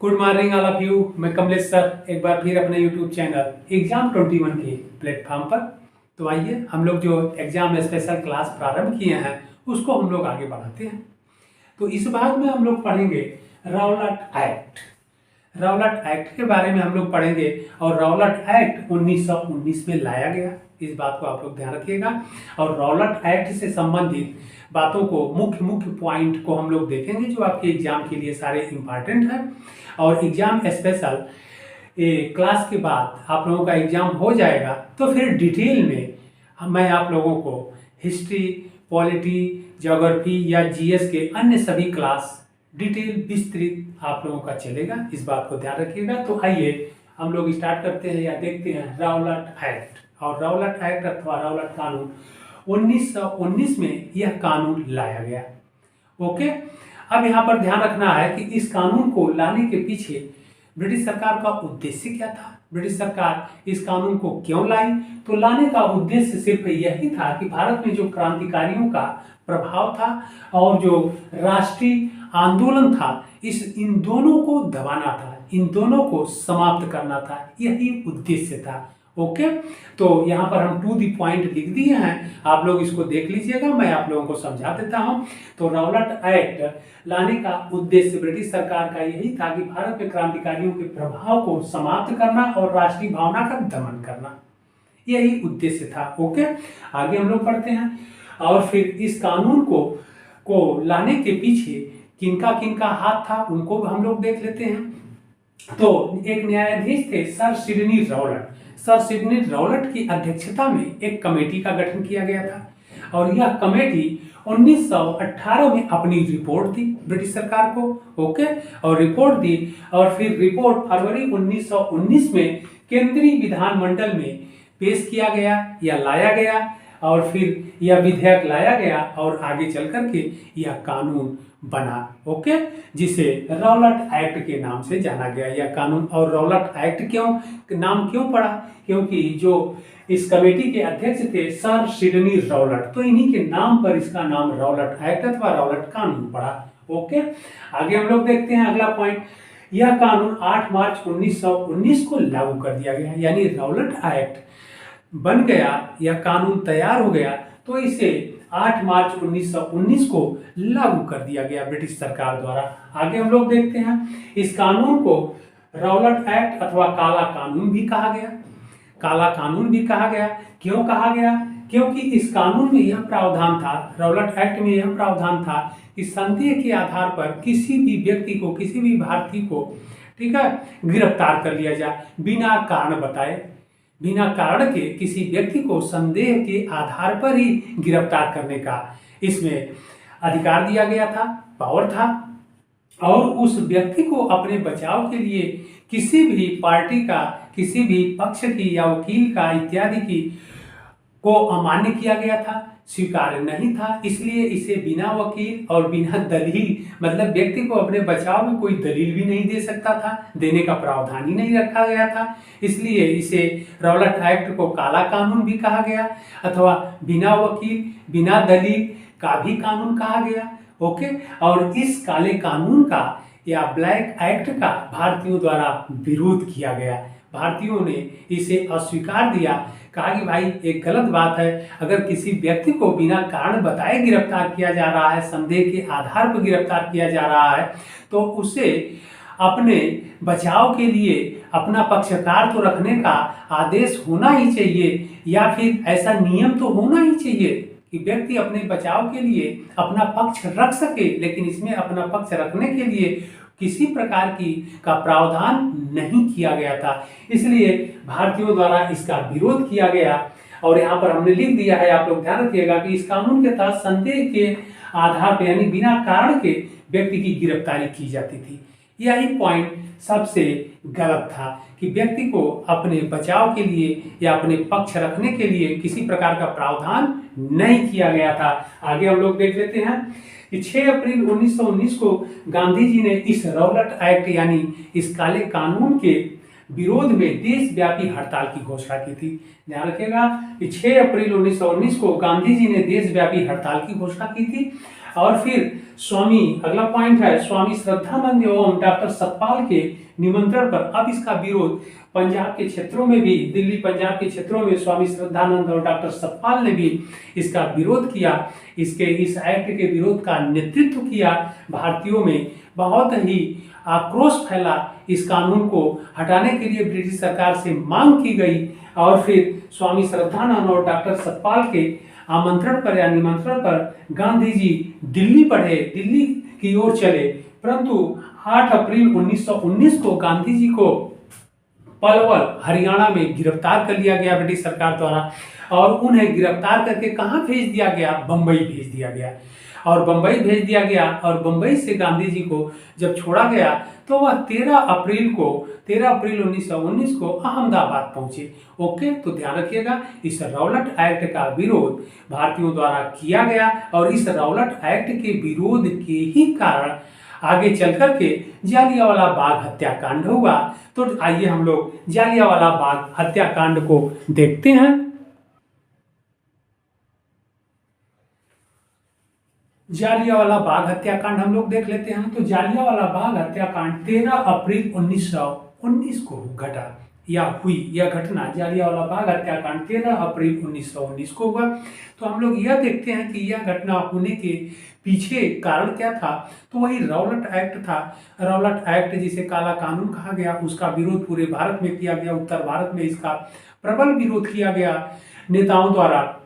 Good morning all of you. मैं Kamlesh sir एक बार फिर अपने यूट्यूब चैनल एग्जाम 21 के प्लेटफॉर्म पर। तो आइए हम लोग जो एग्जाम स्पेशल क्लास प्रारंभ किए हैं उसको हम लोग आगे बढ़ाते हैं। तो इस भाग में हम लोग पढ़ेंगे राउलाट एक्ट। राउलाट एक्ट के बारे में हम लोग पढ़ेंगे और राउलाट एक्ट 1919 में लाया गया, इस बात को आप लोग ध्यान रखिएगा। और राउलाट एक्ट से संबंधित बातों को मुख्य पॉइंट को हम लोग देखेंगे जो आपके एग्जाम के लिए सारे इम्पॉर्टेंट हैं। और एग्जाम स्पेशल क्लास के बाद आप लोगों का एग्जाम हो जाएगा तो फिर डिटेल में मैं आप लोगों को हिस्ट्री, पॉलिटी, ज्योग्राफी या जीएस के अन्य सभी क्लास डिटेल विस्तृत आप लोगों का चलेगा, इस बात को ध्यान रखिएगा। तो आइए हम लोग स्टार्ट करते हैं या देखते हैं राउलाट एक्ट। और राउलाट एक्ट अथवा राउलाट कानून 1919 में यह कानून लाया गया। ओके, अब यहाँ पर ध्यान रखना है कि इस कानून को लाने के पीछे ब्रिटिश सरकार का उद्देश्य क्या था। ब्रिटिश सरकार इस कानून को क्यों लाई? तो लाने का उद्देश्य सिर्फ यही था कि भारत में जो क्रांतिकारियों का प्रभाव था और जो राष्ट्रीय आंदोलन था इन दोनों को दबाना था, इन दोनों को समाप्त करना था, यही उद्देश्य था। ओके, तो यहाँ पर हम टू दी पॉइंट लिख दिए हैं, आप लोग इसको देख लीजिएगा, मैं आप लोगों को समझा देता हूँ। तो राउलाट एक्ट लाने का उद्देश्य ब्रिटिश सरकार का यही था कि भारत में क्रांतिकारियों के प्रभाव को समाप्त करना और राष्ट्रीय भावना का दमन करना, यही उद्देश्य था। ओके, आगे हम लोग पढ़ते हैं। और फिर इस कानून को लाने के पीछे किनका किनका हाथ था उनको हम लोग देख लेते हैं। तो एक न्यायाधीश थे सर सिडनी राउलट। सर सिडनी राउलट की अध्यक्षता में एक कमेटी का गठन किया गया था और यह कमेटी 1918 में अपनी रिपोर्ट दी ब्रिटिश सरकार को। ओके, और रिपोर्ट दी और फिर रिपोर्ट फरवरी 1919 में केंद्रीय विधानमंडल में पेश किया गया या लाया गया और फिर यह विधेयक लाया गया और आगे चल करके यह कानून बना। ओके, जिसे राउलाट एक्ट के नाम से जाना गया यह कानून। और राउलाट एक्ट नाम क्यों पड़ा? क्योंकि जो इस कमेटी के अध्यक्ष थे सर सिडनी राउलट, तो इन्हीं के नाम पर इसका नाम राउलाट एक्ट अथवा राउलट कानून पड़ा। ओके, आगे हम लोग देखते हैं अगला पॉइंट। यह कानून 8 मार्च 1919 को लागू कर दिया गया, यानी राउलट एक्ट बन गया, यह कानून तैयार हो गया तो इसे 8 मार्च 1919 को लागू कर दिया गया ब्रिटिश सरकार द्वारा। आगे हम लोग देखते हैं, इस कानून को राउलट एक्ट अथवा काला कानून भी कहा गया। काला कानून भी कहा गया, क्यों कहा गया? क्योंकि इस कानून में यह प्रावधान था, राउलट एक्ट में यह प्रावधान था कि संदेह के आधार पर किसी भी व्यक्ति को, किसी भी भारतीय को, ठीक है, गिरफ्तार कर लिया जाए बिना कारण बताए। बिना कारण के किसी व्यक्ति को संदेह के आधार पर ही गिरफ्तार करने का इसमें अधिकार दिया गया था, पावर था। और उस व्यक्ति को अपने बचाव के लिए किसी भी पार्टी का, किसी भी पक्ष की या वकील का इत्यादि की को अमान्य किया गया था, स्वीकार्य नहीं था। इसलिए इसे बिना वकील और बिना दलील, मतलब व्यक्ति को अपने बचाव में कोई दलील भी नहीं दे सकता था, देने का प्रावधान ही नहीं रखा गया था। इसलिए इसे राउलट एक्ट को काला कानून भी कहा गया अथवा बिना वकील, बिना दलील का भी कानून कहा गया। ओके, और इस काले कानून का या ब्लैक एक्ट का भारतीयों द्वारा विरोध किया गया। भारतीयों ने इसे अस्वीकार दिया, कहा कि भाई एक गलत बात है, अगर किसी व्यक्ति को बिना कारण बताए गिरफ्तार किया जा रहा है, संदेह के आधार पर गिरफ्तार किया जा रहा है, तो उसे अपने बचाव के लिए अपना पक्षकार तो रखने का आदेश होना ही चाहिए, या फिर ऐसा नियम तो होना ही चाहिए कि व्यक्ति अपने बचाव के लिए अपना पक्ष रख सके। लेकिन इसमें अपना पक्ष रखने के लिए किसी प्रकार का प्रावधान नहीं किया गया था, इसलिए भारतीयों द्वारा इसका विरोध किया गया। और यहाँ पर हमने लिख दिया है, आप लोग ध्यान रखिएगा कि इस कानून के तहत संदेह के आधार पर यानी बिना कारण के व्यक्ति की गिरफ्तारी की जाती थी। यही पॉइंट सबसे गलत था कि व्यक्ति को अपने बचाव के लिए या अपने पक्ष रखने के लिए किसी प्रकार का प्रावधान नहीं किया गया था। आगे हम लोग देख लेते हैं कि 6 अप्रैल 1919 को गांधी जी ने इस राउलट एक्ट यानी इस काले कानून के विरोध में देशव्यापी हड़ताल की घोषणा की थी। ध्यान रखिएगा कि 6 अप्रैल 1919 को गांधी जी ने देशव्यापी हड़ताल की घोषणा की थी। और फिर अगला पॉइंट है, स्वामी श्रद्धानंद एवं डॉक्टर सतपाल के निमंत्रण पर अब इसका विरोध पंजाब के क्षेत्रों में भी, दिल्ली पंजाब के क्षेत्रों में स्वामी श्रद्धानंद और डॉक्टर सतपाल ने भी इसका विरोध किया। इस एक्ट के विरोध का नेतृत्व किया। भारतीयों में बहुत ही आक्रोश फैला। इस कानून को हटाने के लिए ब्रिटिश सरकार से मांग की गई और फिर स्वामी श्रद्धानंद और डॉक्टर सतपाल के आमंत्रण पर या निमंत्रण पर गांधी जी दिल्ली की ओर चले। परंतु 8 अप्रैल 1919 को गांधी जी को पलवल हरियाणा में गिरफ्तार कर लिया गया ब्रिटिश सरकार द्वारा और उन्हें गिरफ्तार करके कहाँ भेज दिया गया? बंबई भेज दिया गया। और बंबई भेज दिया गया और बंबई से गांधी जी को जब छोड़ा गया तो वह 13 अप्रैल 1919 को अहमदाबाद पहुंचे। ओके, तो ध्यान रखिएगा इस रौलट एक्ट का विरोध भारतीयों द्वारा किया गया और इस रौलट एक्ट के विरोध के ही कारण आगे चल करके जालियांवाला बाग हत्याकांड हुआ। तो आइए हम लोग जालियांवाला बाग हत्याकांड को देखते हैं। जालियांवाला बाग हत्याकांड हम लोग देख लेते हैं। तो जालियांवाला बाग हत्याकांड 13 अप्रैल 1919 को घटा या हुई। यह घटना जालियांवाला बाग हत्याकांड 13 अप्रैल 1919 को हुआ। तो हम लोग यह देखते हैं कि यह घटना होने के पीछे कारण क्या था? तो वही रौलट एक्ट था। रौलट एक्ट जिसे काला कानून कहा गया, उसका विरोध पूरे भारत में किया गया। उत्तर भारत में इसका प्रबल विरोध किया गया नेताओं द्वारा।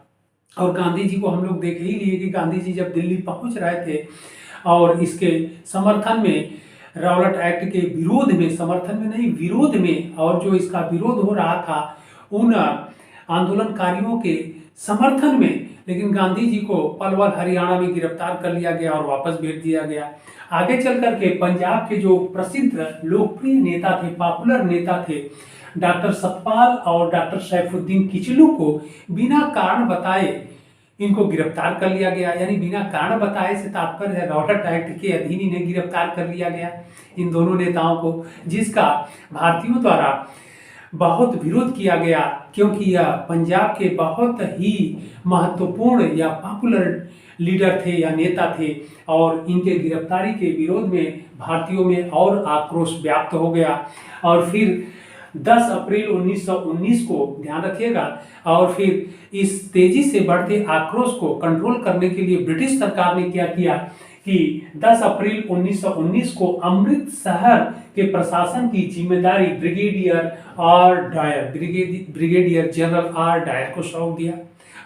और गांधी जी को हम लोग देख ही लिए कि गांधी जी जब दिल्ली पहुंच रहे थे और इसके समर्थन में, रौलट एक्ट के विरोध में, समर्थन में नहीं विरोध में, और जो इसका विरोध हो रहा था उन आंदोलनकारियों के समर्थन में, लेकिन गांधी जी को पलवल हरियाणा में गिरफ्तार कर लिया गया और वापस भेज दिया गया। आगे चल करके पंजाब के जो प्रसिद्ध लोकप्रिय नेता थे, पॉपुलर नेता थे, डॉक्टर सतपाल और डॉक्टर सैफुद्दीन किचलू को बिना कारण बताए इनको गिरफ्तार कर लिया गया। यानी बिना कारण बताए से तात्पर्य है रौलट एक्ट के अधीन इन्हें गिरफ्तार कर लिया गया, इन दोनों नेताओं को, जिसका भारतीयों द्वारा बहुत विरोध किया गया क्योंकि यह पंजाब के बहुत ही महत्वपूर्ण या पॉपुलर लीडर थे या नेता थे और इनके गिरफ्तारी के विरोध में भारतीयों में और आक्रोश व्याप्त हो गया। और फिर 10 अप्रैल 1919 को ध्यान रखिएगा, और फिर इस तेजी से बढ़ते आक्रोश को कंट्रोल करने के लिए ब्रिटिश सरकार ने क्या किया कि 10 अप्रैल 1919 को अमृतसर के प्रशासन की जिम्मेदारी ब्रिगेडियर जनरल आर डायर को सौंप दिया।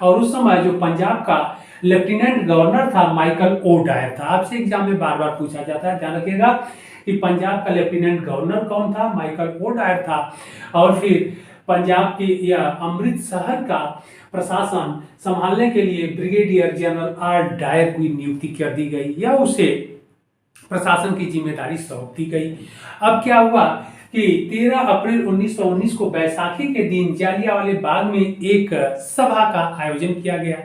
और उस समय जो पंजाब का लेफ्टिनेंट गवर्नर था माइकल ओ डायर था। आपसे एग्जाम में बार बार पूछा जाता है, ध्यान रखिएगा कि पंजाब का लेफ्टिनेंट गवर्नर कौन था? माइकल ओ डायर था। और फिर पंजाब की या अमृतसर का प्रशासन संभालने के लिए ब्रिगेडियर जनरल आर डायर की नियुक्ति कर दी गई या उसे प्रशासन की जिम्मेदारी सौंप दी गई। अब क्या हुआ कि 13 अप्रैल 1919 को बैसाखी के दिन जालियांवाले बाग में एक सभा का आयोजन किया गया।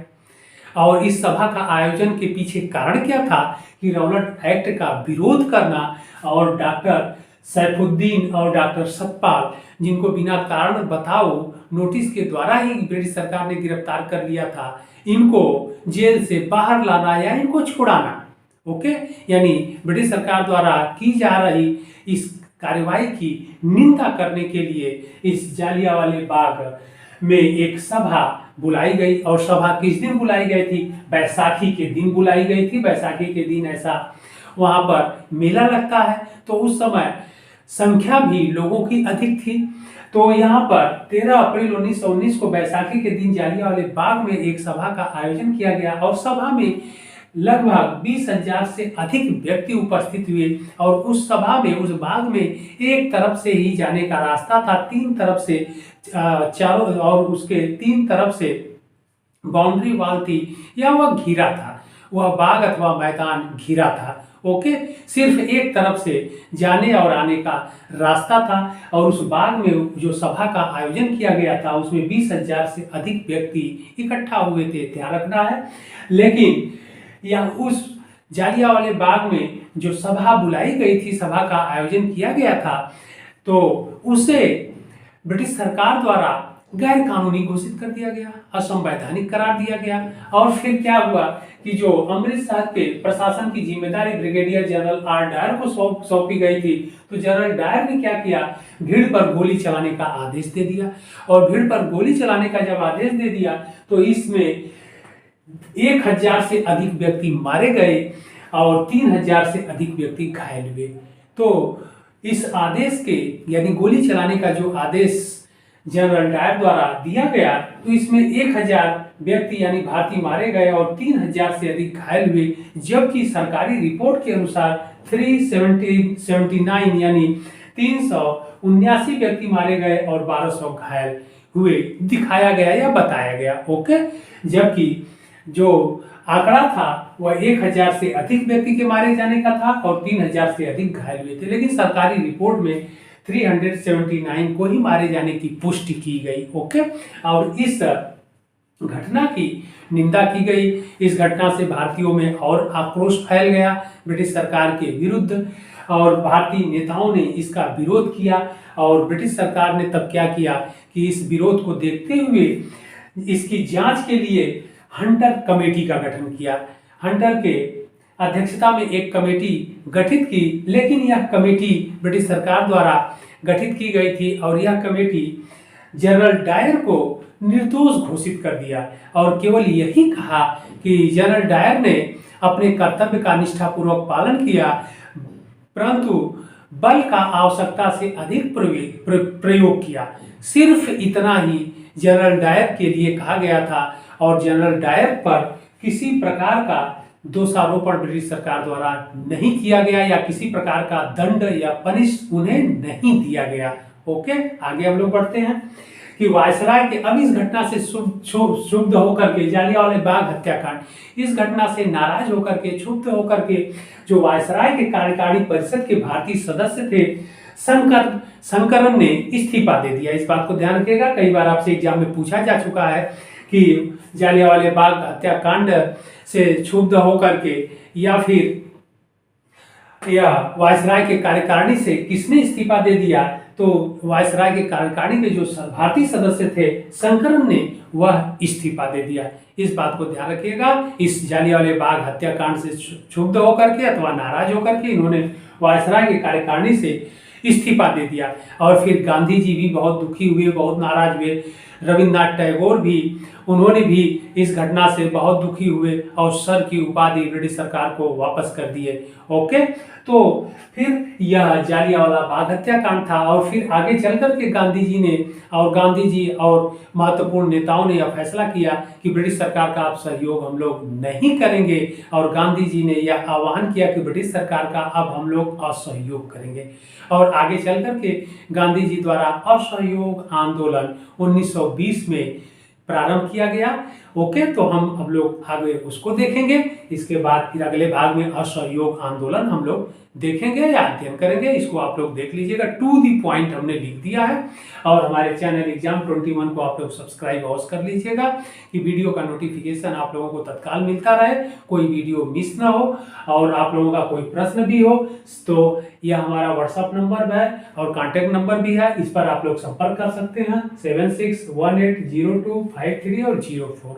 और इस सभा का आयोजन के पीछे कारण क्या था कि रौलट एक्ट का विरोध करना और डॉक्टर सैफुद्दीन और डॉक्टर सतपाल, जिनको बिना कारण बताओ नोटिस के द्वारा ही ब्रिटिश सरकार ने गिरफ्तार कर लिया था, इनको जेल से बाहर लाना या इनको छुड़ाना। ओके, यानी ब्रिटिश सरकार द्वारा की जा रही इस कार्यवाही की निंदा करने के लिए इस जालियांवाले बाग में एक सभा बुलाई गई। और सभा किस दिन बुलाई गई थी? बैसाखी के दिन बुलाई गई थी। बैसाखी के दिन ऐसा वहां पर मेला लगता है, तो उस समय संख्या भी लोगों की अधिक थी। तो यहाँ पर 13 अप्रैल 1919 को बैसाखी के दिन जालियांवाले बाग में एक सभा का आयोजन किया गया और सभा में लगभग 20,000 से अधिक व्यक्ति उपस्थित हुए। और उस सभा में, उस बाग में एक तरफ से ही जाने का रास्ता था, 3 तरफ से चारों, और उसके 3 तरफ से बाउंड्री वॉल थी या वह घिरा था, वह बाग अथवा मैदान घिरा था। ओके, सिर्फ एक तरफ से जाने और आने का रास्ता था। और उस बाग में जो सभा का आयोजन किया गया था उसमें 20,000 से अधिक व्यक्ति इकट्ठा हुए थे, ध्यान रखना है। लेकिन या उस जालियांवाले बाग में जो सभा बुलाई गई थी, सभा का आयोजन किया गया था, तो उसे ब्रिटिश सरकार द्वारा गैर कानूनी घोषित कर दिया गया, असंवैधानिक करार दिया गया। और फिर क्या हुआ कि जो अमृतसर के प्रशासन की जिम्मेदारी ब्रिगेडियर जनरल आर डायर को सौंपी गई थी, तो जनरल डायर ने क्या किया, भीड़ पर गोली चलाने का आदेश दे दिया। और भीड़ पर गोली चलाने का जब आदेश दे दिया तो इसमें 1000 से अधिक व्यक्ति मारे गए और 3000 से अधिक व्यक्ति घायल हुए। तो इस आदेश के यानी गोली चलाने का जो आदेश जनरल डायर द्वारा दिया गया, तो इसमें 1000 व्यक्ति यानी भारतीय मारे गए और 3000 से अधिक घायल हुए, जबकि सरकारी रिपोर्ट के अनुसार 379 यानी 379 व्यक्ति मारे गए और 1200 घायल हुए दिखाया गया या बताया गया। ओके, जबकि जो आंकड़ा था वह 1000 से अधिक व्यक्ति के मारे जाने का था और 3000 से अधिक घायल हुए थे, लेकिन सरकारी रिपोर्ट में 379 को ही मारे जाने की पुष्टि की गई। ओके, और इस घटना की निंदा की गई। इस घटना से भारतीयों में और आक्रोश फैल गया ब्रिटिश सरकार के विरुद्ध, और भारतीय नेताओं ने इसका विरोध किया। और ब्रिटिश सरकार ने तब क्या किया कि इस विरोध को देखते हुए इसकी जांच के लिए हंटर कमेटी का गठन किया। हंटर के अध्यक्षता में एक कमेटी गठित की, लेकिन यह कमेटी ब्रिटिश सरकार द्वारा गठित की गई थी और यह कमेटी जनरल डायर को निर्दोष घोषित कर दिया और केवल यही कहा कि जनरल डायर ने अपने कर्तव्य का निष्ठापूर्वक पालन किया, परंतु बल का आवश्यकता से अधिक प्रयोग किया। सिर्फ इतना ही जनरल डायर के लिए कहा गया था और जनरल डायर पर किसी प्रकार का दोषारोपण ब्रिटिश सरकार द्वारा नहीं किया गया या किसी प्रकार का दंड या पनिश उन्हें नहीं दिया गया। ओके, आगे हम लोग बढ़ते हैं कि वायसराय के अब इस घटना से क्षुब्ध होकर के जालियांवाला बाग हत्याकांड, इस घटना से नाराज होकर के क्षुब्ध होकर के जो वायसराय के कार्यकारी परिषद के भारतीय सदस्य थे शंकरन ने इस्तीफा दे दिया। इस बात को ध्यान रखिएगा, कई बार आपसे एग्जाम में पूछा जा चुका है कि जालियांवाला बाग हत्याकांड से क्षुब्ध होकर के या फिर वायसराय के कार्यकारिणी से किसने इस्तीफा दे दिया, तो वायसराय के कार्यकारिणी के जो भारतीय सदस्य थे शंकरन ने वह इस्तीफा दे दिया। इस बात को ध्यान रखिएगा, इस जालियांवाला बाग हत्याकांड से क्षुब्ध होकर के अथवा नाराज होकर के इन्होंने वायसराय के कार्यकारिणी से इस्तीफा दे दिया। और फिर गांधी जी भी बहुत दुखी हुए, बहुत नाराज हुए। रविन्द्रनाथ टैगोर भी, उन्होंने भी इस घटना से बहुत दुखी हुए और सर की उपाधि ब्रिटिश सरकार को वापस कर दिए। ओके, तो फिर यह जालियांवाला बाग हत्याकांड था। और फिर आगे चलकर के गांधी जी और महत्वपूर्ण नेताओं ने यह फैसला किया कि ब्रिटिश सरकार का अब सहयोग हम लोग नहीं करेंगे, और गांधी जी ने यह आह्वान किया कि ब्रिटिश सरकार का अब हम लोग असहयोग करेंगे। और आगे चलकर के गांधी जी द्वारा असहयोग आंदोलन 1920 में प्रारंभ किया गया। ओके, तो हम अब लोग आगे उसको देखेंगे। इसके बाद फिर अगले भाग में असहयोग आंदोलन हम लोग देखेंगे या अध्ययन करेंगे। इसको आप लोग देख लीजिएगा, टू दी पॉइंट हमने लिख दिया है। और हमारे चैनल एग्जाम 21 को आप लोग सब्सक्राइब अवश्य कर लीजिएगा कि वीडियो का नोटिफिकेशन आप लोगों को तत्काल मिलता रहे, कोई वीडियो मिस ना हो। और आप लोगों का कोई प्रश्न भी हो तो यह हमारा व्हाट्सएप नंबर है और कॉन्टैक्ट नंबर भी है, इस पर आप लोग संपर्क कर सकते हैं 76180253 और 04।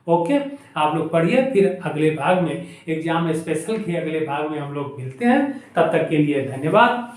ओके, आप लोग पढ़िए। फिर अगले भाग में एग्जाम स्पेशल के अगले भाग में हम लोग मिलते हैं। तब तक के लिए धन्यवाद।